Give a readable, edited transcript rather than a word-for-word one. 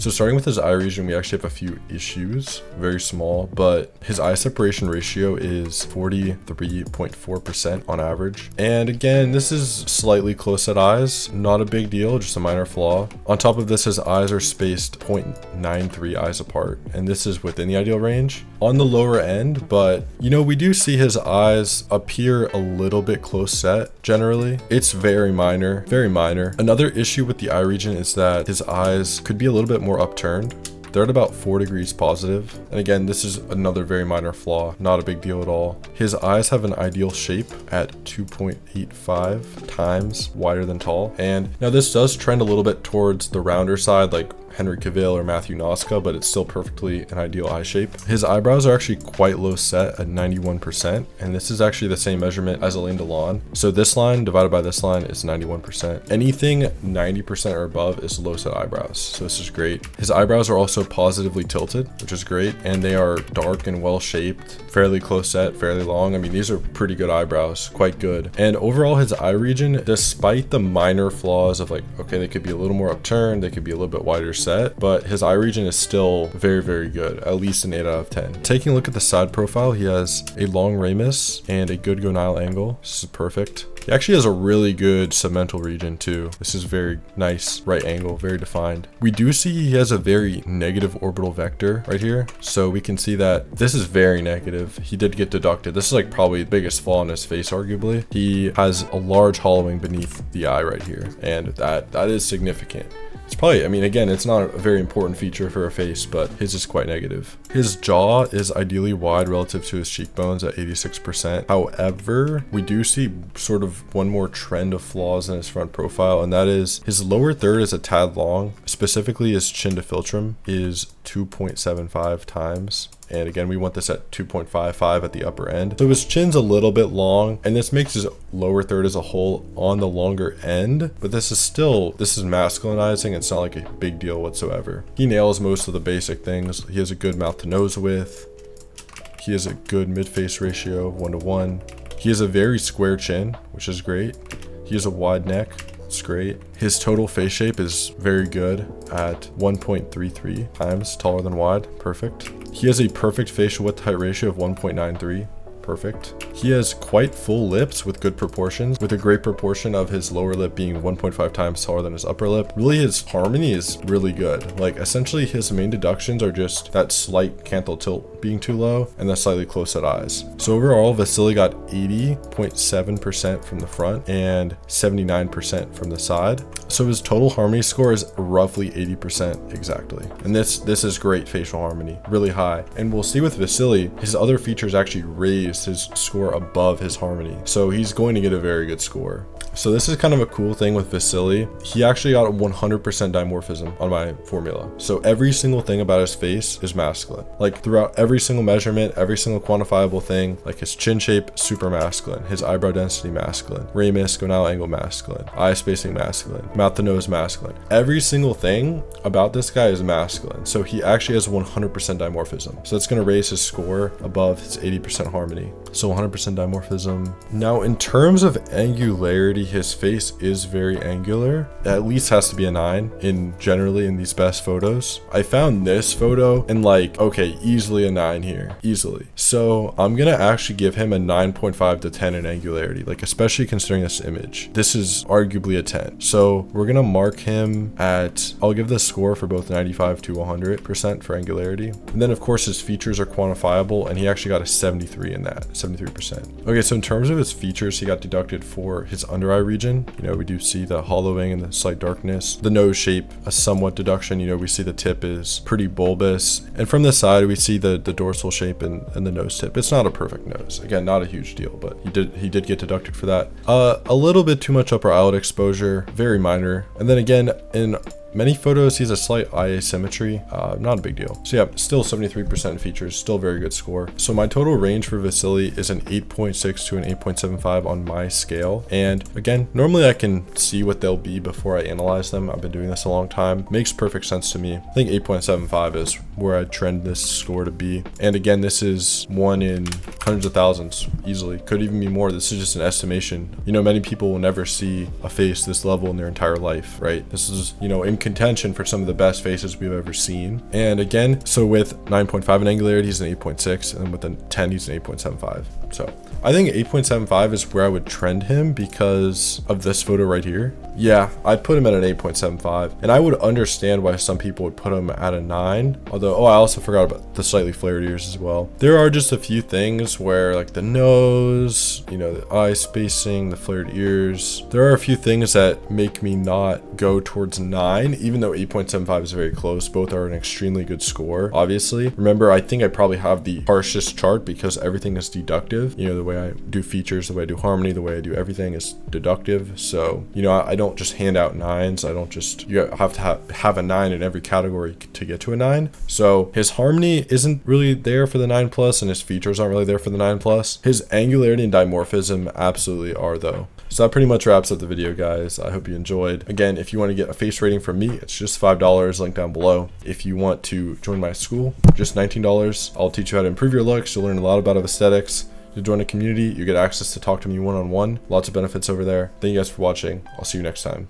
So starting with his eye region, we actually have a few issues, very small, but his eye separation ratio is 43.4% on average. And again, this is slightly close set eyes, not a big deal, just a minor flaw. On top of this, his eyes are spaced 0.93 eyes apart, and this is within the ideal range. On the lower end, but you know, we do see his eyes appear a little bit close set generally. It's very minor, very minor. Another issue with the eye region is that his eyes could be a little bit more upturned. They're at about 4 degrees positive. And again, this is another very minor flaw, not a big deal at all. His eyes have an ideal shape at 2.85 times wider than tall. And now this does trend a little bit towards the rounder side, like Henry Cavill or Matthew Noska, but it's still perfectly an ideal eye shape. His eyebrows are actually quite low set at 91%, and this is actually the same measurement as Alain Delon. So this line divided by this line is 91%. Anything 90% or above is low set eyebrows, so this is great. His eyebrows are also positively tilted, which is great, and they are dark and well shaped, fairly close set, fairly long. I mean, these are pretty good eyebrows, quite good. And overall, his eye region, despite the minor flaws of like, okay, they could be a little more upturned, they could be a little bit wider set, but his eye region is still very, very good, at least an 8 out of 10. Taking a look at the side profile, he has a long ramus and a good gonal angle. This is perfect. He actually has a really good segmental region too. This is very nice right angle, very defined. We do see he has a very negative orbital vector right here. So we can see that this is very negative. He did get deducted. This is like probably the biggest flaw in his face, arguably. He has a large hollowing beneath the eye right here. And that is significant. It's probably, I mean, again, it's not a very important feature for a face, but his is quite negative. His jaw is ideally wide relative to his cheekbones at 86%. However, we do see sort of one more trend of flaws in his front profile, and that is his lower third is a tad long. Specifically, his chin to philtrum is 2.75 times. And again, we want this at 2.55 at the upper end. So his chin's a little bit long, and this makes his lower third as a whole on the longer end. But this is masculinizing. It's not like a big deal whatsoever. He nails most of the basic things. He has a good mouth to nose width. He has a good mid-face ratio of 1:1. He has a very square chin, which is great. He has a wide neck. It's great. His total face shape is very good at 1.33 times taller than wide. Perfect. He has a perfect facial width height ratio of 1.93. Perfect. He has quite full lips with good proportions, with a great proportion of his lower lip being 1.5 times taller than his upper lip. Really, his harmony is really good. Like, essentially, his main deductions are just that slight canthal tilt being too low and the slightly close set eyes. So overall, Vasiliy got 80.7% from the front and 79% from the side. So his total harmony score is roughly 80% exactly. And this is great facial harmony, really high. And we'll see with Vasiliy, his other features actually raise his score above his harmony, so he's going to get a very good score. So this is kind of a cool thing with Vasiliy. He actually got 100% dimorphism on my formula. So every single thing about his face is masculine. Like throughout every single measurement, every single quantifiable thing, like his chin shape, super masculine. His eyebrow density, masculine. Ramus, gonal angle, masculine. Eye spacing, masculine. Mouth to nose, masculine. Every single thing about this guy is masculine. So he actually has 100% dimorphism. So that's going to raise his score above his 80% harmony. So 100% dimorphism. Now in terms of angularity, his face is very angular. It at least has to be a 9 generally in these best photos. I found this photo and like, okay, easily a 9 here, easily. So I'm gonna actually give him a 9.5 to 10 in angularity, like especially considering this image. This is arguably a 10. So we're gonna mark him at, I'll give the score for both 95 to 100% for angularity. And then of course his features are quantifiable, and he actually got a 73 in that, 73%. Okay, so in terms of his features, he got deducted for his under eye region. You know, we do see the hollowing and the slight darkness. The nose shape, a somewhat deduction. You know, we see the tip is pretty bulbous, and from the side we see the dorsal shape and the nose tip. It's not a perfect nose. Again, not a huge deal, but he did get deducted for that. A little bit too much upper eyelid exposure, very minor. And then again, in many photos, he has a slight eye asymmetry, not a big deal. So yeah, still 73% features, still very good score. So my total range for Vasiliy is an 8.6 to an 8.75 on my scale. And again, normally I can see what they'll be before I analyze them. I've been doing this a long time. Makes perfect sense to me. I think 8.75 is where I trend this score to be. And again, this is 1 in hundreds of thousands, easily. Could even be more. This is just an estimation. You know, many people will never see a face this level in their entire life, right? This is, you know, in contention for some of the best faces we've ever seen. And again, so with 9.5 in Angularity, he's an 8.6, and with a 10, he's an 8.75. So I think 8.75 is where I would trend him because of this photo right here. Yeah, I'd put him at an 8.75, and I would understand why some people would put him at a 9. Although, oh, I also forgot about the slightly flared ears as well. There are just a few things where, like the nose, you know, the eye spacing, the flared ears. There are a few things that make me not go towards 9, even though 8.75 is very close. Both are an extremely good score, obviously. Remember, I think I probably have the harshest chart because everything is deductive. You know, the way I do features, the way I do harmony, the way I do everything is deductive. So, you know, I don't just hand out 9s. I don't just, you have to have a 9 in every category to get to a 9. So his harmony isn't really there for the 9+, and his features aren't really there for the 9+. His angularity and dimorphism absolutely are though. So that pretty much wraps up the video, guys. I hope you enjoyed. Again, if you want to get a face rating from me, it's just $5, link down below. If you want to join my school, just $19. I'll teach you how to improve your looks. You'll learn a lot about aesthetics. To join a community, you get access to talk to me one-on-one. Lots of benefits over there. Thank you guys for watching. I'll see you next time.